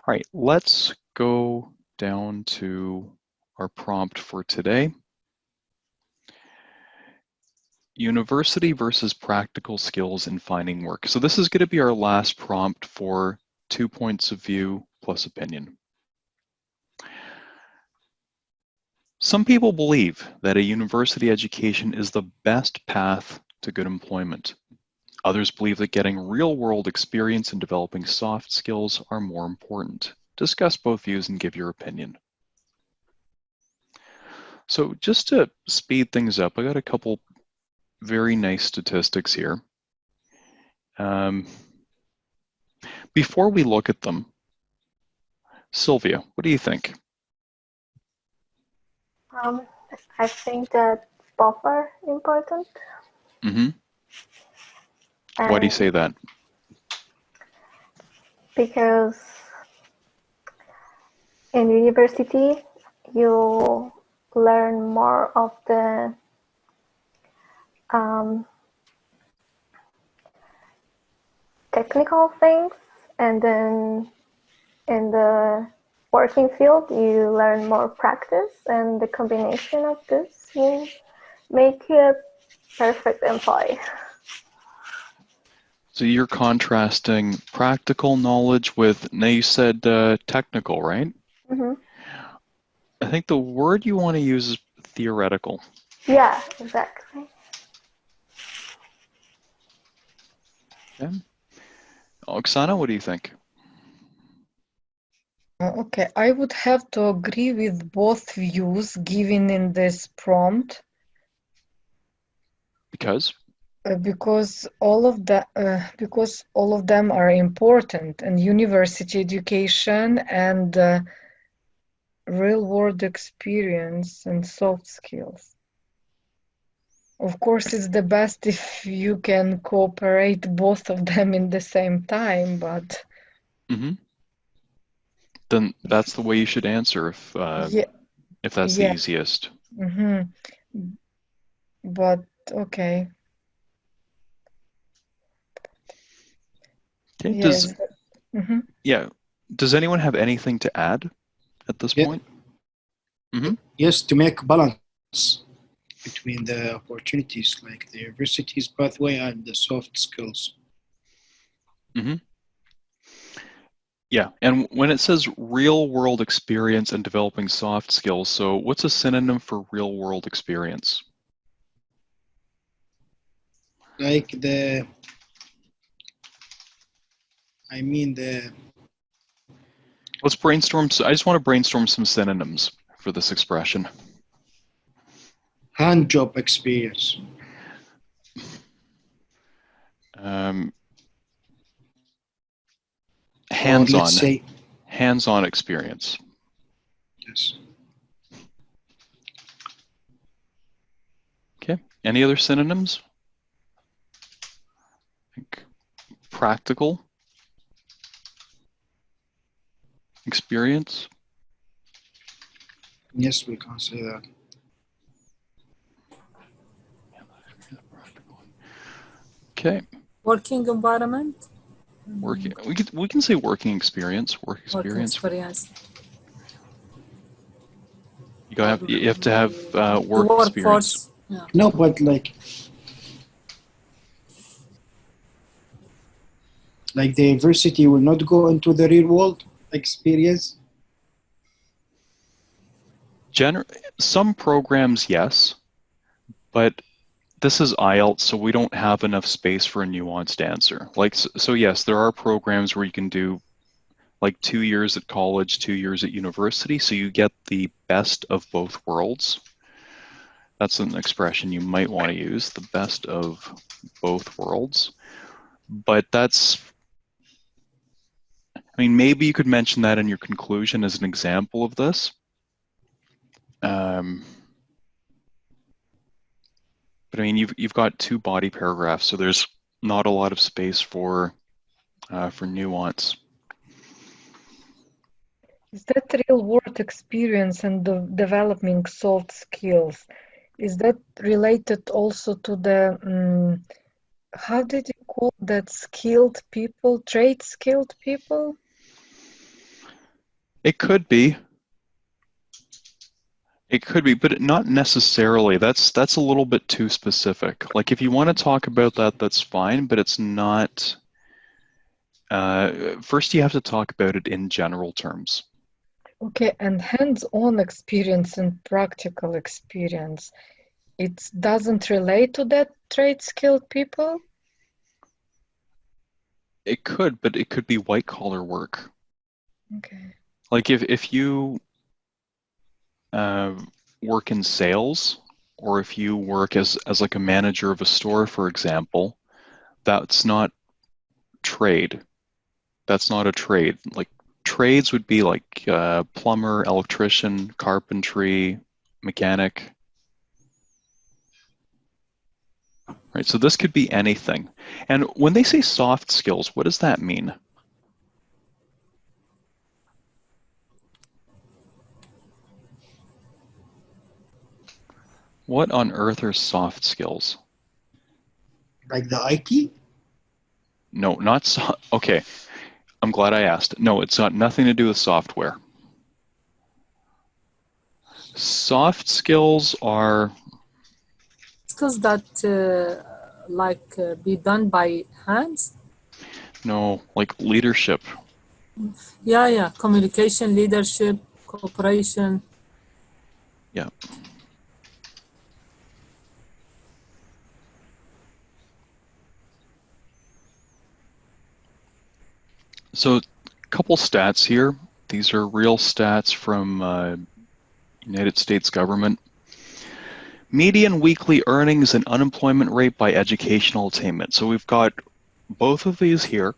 All right, let's go down to our prompt for today. University versus practical skills in finding work. So this is going to be our last prompt for 2 points of view plus opinion. Some people believe that a university education is the best path to good employment. Others believe that getting real-world experience and developing soft skills are more important. Discuss both views and give your opinion. So just to speed things up, I got a couple very nice statistics here. Before we look at them, Sylvia, what do you think? I think that both are important. Mm-hmm. Why do you say that? Because in university, you learn more of the technical things, and then in the working field, you learn more practice, and the combination of this will make you a perfect employee. So you're contrasting practical knowledge with, now you said technical, right? Mm-hmm. I think the word you want to use is theoretical. Yeah, exactly. Okay. Oksana, what do you think? Okay, I would have to agree with both views given in this prompt. Because? Because all of them are important, and university education and real-world experience and soft skills. Of course, it's the best if you can cooperate both of them in the same time, but Mm-hmm. Then that's the way you should answer if that's the easiest. Mm-hmm. But okay. Okay. Yes. Does anyone have anything to add at this point? Mm-hmm. Yes, to make balance between the opportunities like the university's pathway and the soft skills. Mm-hmm. Yeah, and when it says real-world experience and developing soft skills, so what's a synonym for real-world experience? Like Let's brainstorm. I just want to brainstorm some synonyms for this expression. Hand job experience. Hands-on experience. Yes. Okay. Any other synonyms? I think practical experience. Yes, we can say that. Okay. Working environment. Working. We can say working experience. Work experience. You have to have work experience. Yeah. No, but like the university will not go into the real world experience. Some programs, yes, but this is IELTS, so we don't have enough space for a nuanced answer. So yes, there are programs where you can do like 2 years at college, 2 years at university, so you get the best of both worlds. That's an expression you might want to use, the best of both worlds. But maybe you could mention that in your conclusion as an example of this. But you've got 2 body paragraphs, so there's not a lot of space for nuance. Is that real-world experience and developing soft skills? Is that related also to the how did you call that, skilled people, trade skilled people? It could be. It could be, but not necessarily. That's a little bit too specific. Like if you want to talk about that, that's fine, but it's not. First, you have to talk about it in general terms. Okay, and hands-on experience and practical experience, it doesn't relate to that trade-skilled people? It could, but it could be white-collar work. Okay. Like if you work in sales, or if you work as like a manager of a store, for example, that's not trade. That's not a trade. Like trades would be like plumber, electrician, carpentry, mechanic. Right, so this could be anything. And when they say soft skills, what does that mean? What on earth are soft skills? Like the IT? No, not so. Okay, I'm glad I asked. No, it's got nothing to do with software. Soft skills are, Skills that be done by hands. no, like leadership. Yeah, communication, leadership, cooperation. Yeah. So a couple stats here. These are real stats from United States government. Median weekly earnings and unemployment rate by educational attainment. So we've got both of these here.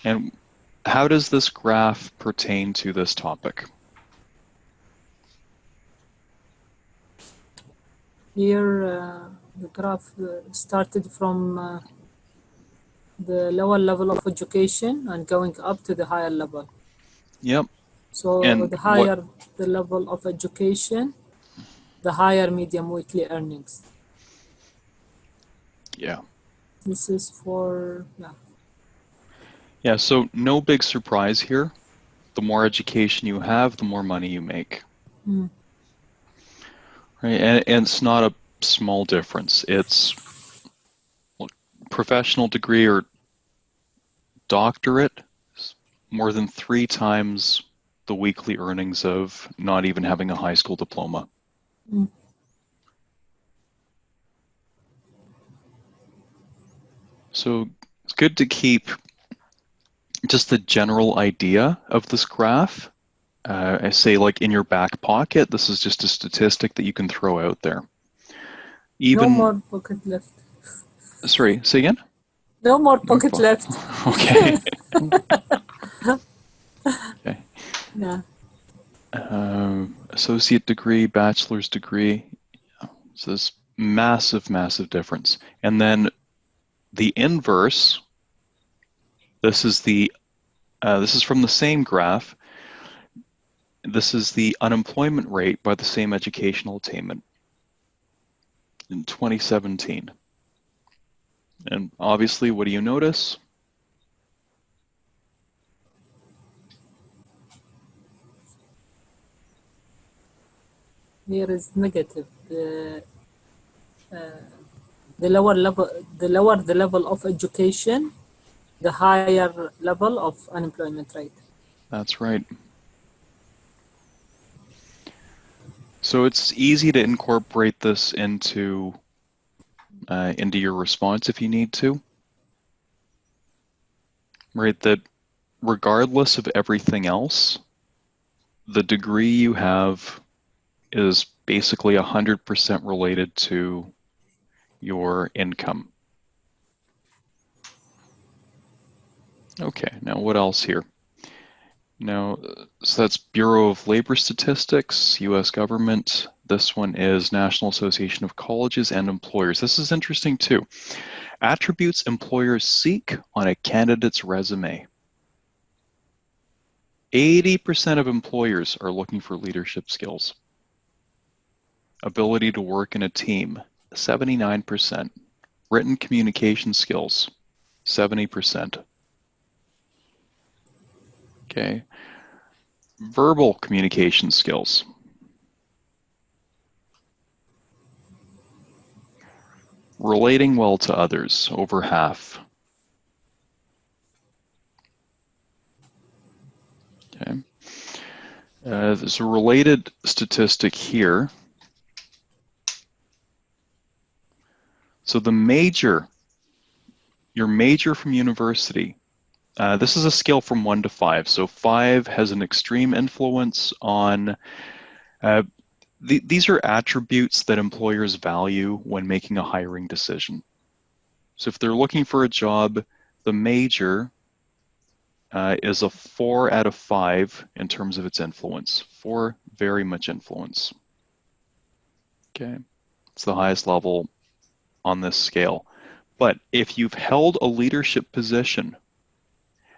And how does this graph pertain to this topic? Here, the graph started from the lower level of education and going up to the higher level. Yep. So And the higher the level of education, the higher median weekly earnings. Yeah. This is for, Yeah, so no big surprise here. The more education you have, the more money you make. Mm. Right? And it's not a small difference. It's professional degree or doctorate, more than 3 times the weekly earnings of not even having a high school diploma. Mm. So it's good to keep just the general idea of this graph. I say like in your back pocket, this is just a statistic that you can throw out there. No more pocket left. Sorry, say again? No more pocket left. Okay. Okay. Yeah. Associate degree, bachelor's degree. So this massive, massive difference. And then the inverse, this is from the same graph. This is the unemployment rate by the same educational attainment in 2017. And obviously, what do you notice? Here is negative. The lower the level of education, the higher level of unemployment rate. That's right. So it's easy to incorporate this into your response if you need to. Right, that regardless of everything else, the degree you have is basically 100% related to your income. Okay, now what else here? Now, so that's Bureau of Labor Statistics, US government. This one is National Association of Colleges and Employers. This is interesting too. Attributes employers seek on a candidate's resume. 80% of employers are looking for leadership skills. Ability to work in a team, 79%. Written communication skills, 70%. Okay. Verbal communication skills. Relating well to others, over half. Okay. There's a related statistic here. So the major, your major from university, this is a scale from 1 to 5. So 5 has an extreme influence on, these are attributes that employers value when making a hiring decision. So if they're looking for a job, the major is a 4 out of 5 in terms of its influence. 4, very much influence. Okay, it's the highest level on this scale. But if you've held a leadership position,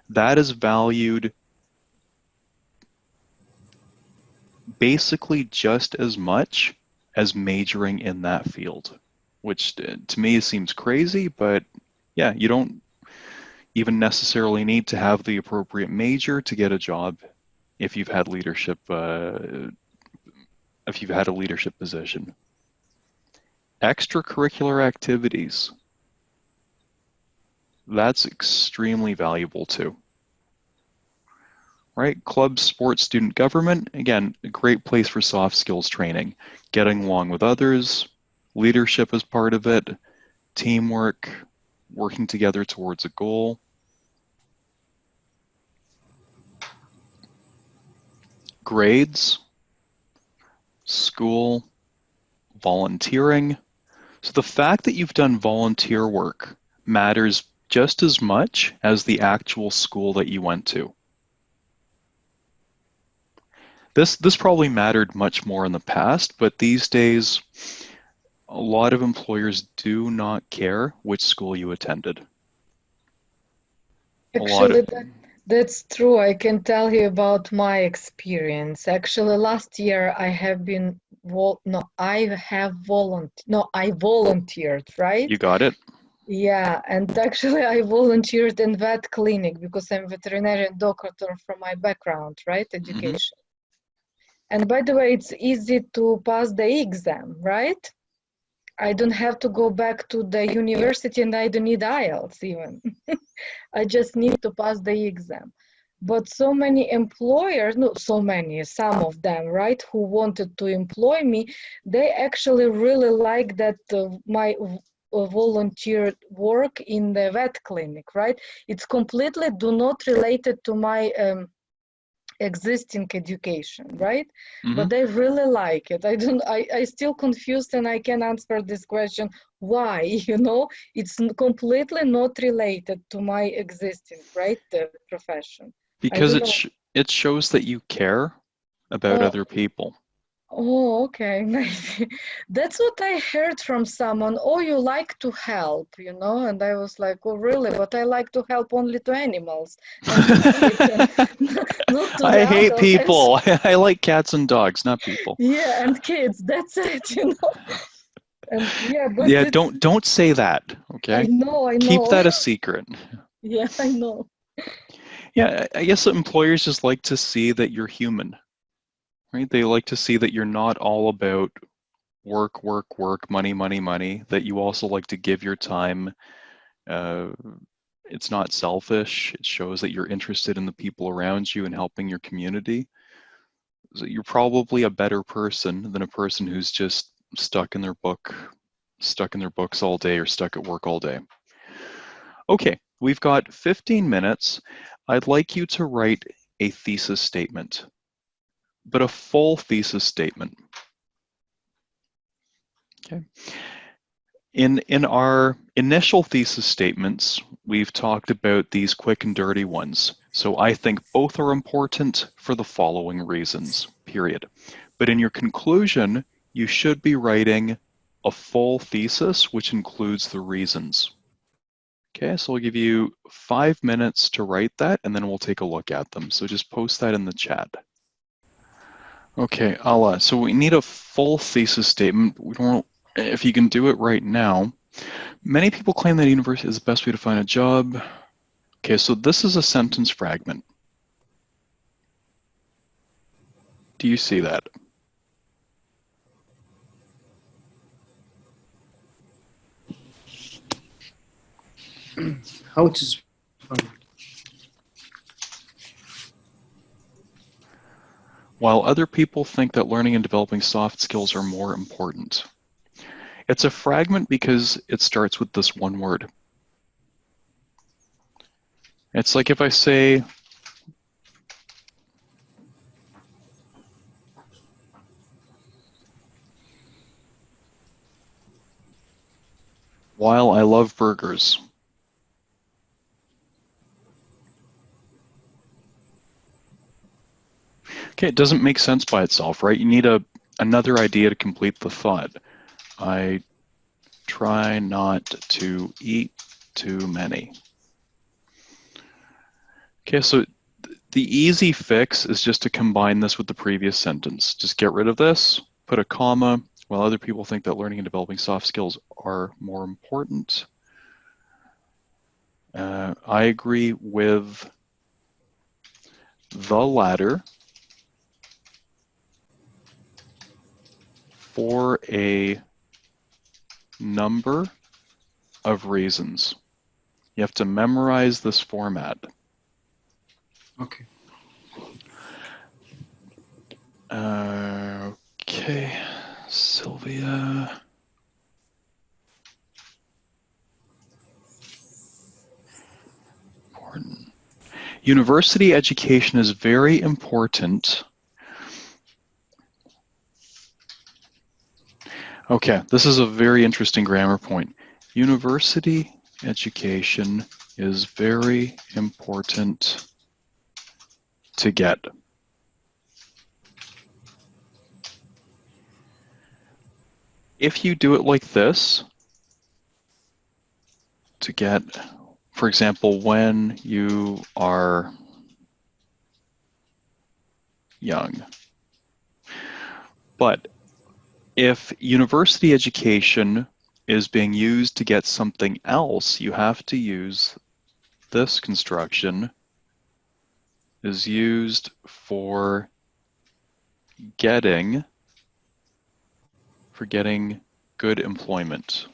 that is valued basically just as much as majoring in that field, which to me seems crazy, but yeah, you don't even necessarily need to have the appropriate major to get a job if you've had leadership, if you've had a leadership position. Extracurricular activities, that's extremely valuable too. Right? Club, sports, student government, again, a great place for soft skills training. Getting along with others, leadership is part of it, teamwork, working together towards a goal. Grades, school, volunteering. So the fact that you've done volunteer work matters just as much as the actual school that you went to. This probably mattered much more in the past, but these days, a lot of employers do not care which school you attended. Actually, that's true. I can tell you about my experience. Actually, last year I have been I volunteered, right? You got it? Yeah, and actually I volunteered in vet clinic because I'm veterinarian doctor from my background, right? Education. And by the way, it's easy to pass the exam, right? I don't have to go back to the university and I don't need IELTS even. I just need to pass the exam. But so many employers, not so many, some of them, right, who wanted to employ me, they actually really like that my volunteer work in the vet clinic, right? It's completely do not related to my existing education, right? But they really like it. I still confused and I can answer this question why, you know, it's completely not related to my existing, right, the profession. Because it shows that you care about other people. Oh, okay, nice. That's what I heard from someone. Oh, you like to help, you know? And I was like, oh, really? But I like to help only to animals and to kids, and not to the I hate adults. people. I like cats and dogs, not people. Yeah, and kids. That's it, you know. And yeah, but yeah, don't say that. Okay. I know. Keep that a secret. Yeah, I know. Yeah, I guess employers just like to see that you're human. Right? They like to see that you're not all about work, work, work, money, money, money, that you also like to give your time. It's not selfish. It shows that you're interested in the people around you and helping your community. So you're probably a better person than a person who's just stuck in their books all day or stuck at work all day. Okay, we've got 15 minutes. I'd like you to write a thesis statement, but a full thesis statement. Okay. In our initial thesis statements, we've talked about these quick and dirty ones. So I think both are important for the following reasons, period. But in your conclusion, you should be writing a full thesis, which includes the reasons. Okay, so I'll give you 5 minutes to write that, and then we'll take a look at them. So just post that in the chat. Okay, Ala, so we need a full thesis statement. We don't, if you can do it right now. Many people claim that university is the best way to find a job. Okay, so this is a sentence fragment. Do you see that? How it is found? While other people think that learning and developing soft skills are more important. It's a fragment because it starts with this one word. It's like if I say, while I love burgers. Okay, it doesn't make sense by itself, right? You need another idea to complete the thought. I try not to eat too many. Okay, so the easy fix is just to combine this with the previous sentence. Just get rid of this, put a comma. While other people think that learning and developing soft skills are more important, I agree with the latter for a number of reasons. You have to memorize this format. Okay. Okay, Sylvia. Important. University education is very important. Okay, this is a very interesting grammar point. University education is very important to get. If you do it like this, to get, for example, when you are young. But if university education is being used to get something else, you have to use this construction is used for getting good employment,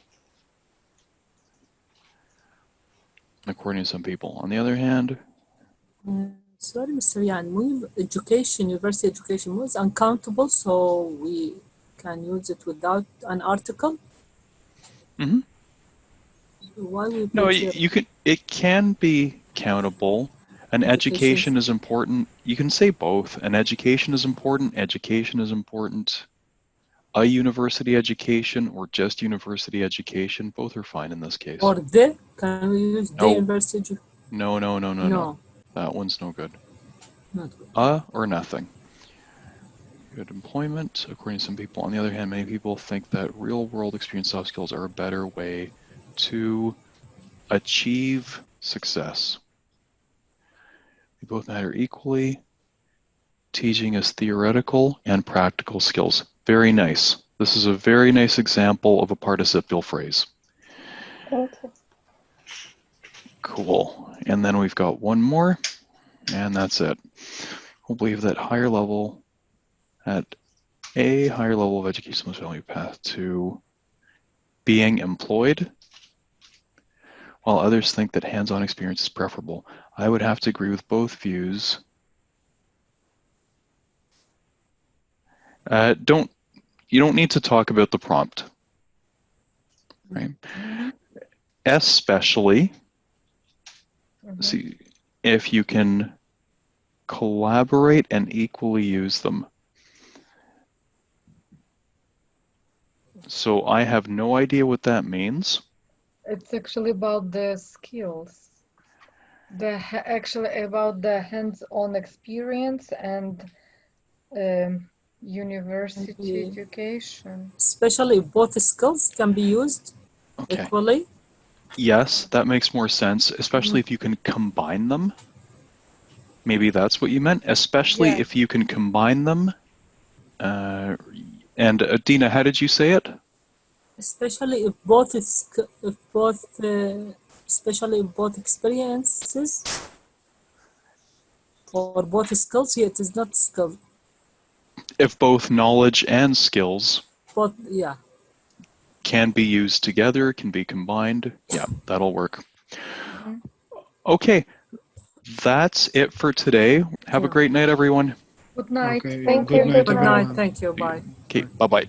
according to some people. On the other hand, Sorry, Mr. Yan, education, university education was uncountable, so we can use it without an article. mm-hmm. Why we No, put here you can. It can be countable. An education is important. You can say both. An education is important. Education is important. A university education or just university education, both are fine in this case. Or the, can we use the university? No. That one's no good. Not good. Or nothing. Good employment, according to some people. On the other hand, many people think that real-world experience soft skills are a better way to achieve success. They both matter equally. Teaching is theoretical and practical skills. Very nice. This is a very nice example of a participial phrase. Thank you. Cool. And then we've got one more, and that's it. We'll believe that at a higher level of education most value path to being employed, while others think that hands-on experience is preferable. I would have to agree with both views. You don't need to talk about the prompt, right? Especially, see, if you can collaborate and equally use them. So I have no idea what that means. It's actually about the skills. Actually about the hands-on experience and university education. Especially if both skills can be used equally. Yes, that makes more sense, especially if you can combine them. Maybe that's what you meant, especially if you can combine them. And Dina, how did you say it? Especially if both experiences for both skills, yet it is not skill. if both knowledge and skills But yeah. can be used together, can be combined, yeah, that'll work. Mhm. Okay, that's it for today. Have a Yeah. great night, everyone. Good night. Okay, Thank good you. night, Good Goodbye. night. everyone. Thank you. Bye. Okay, bye-bye.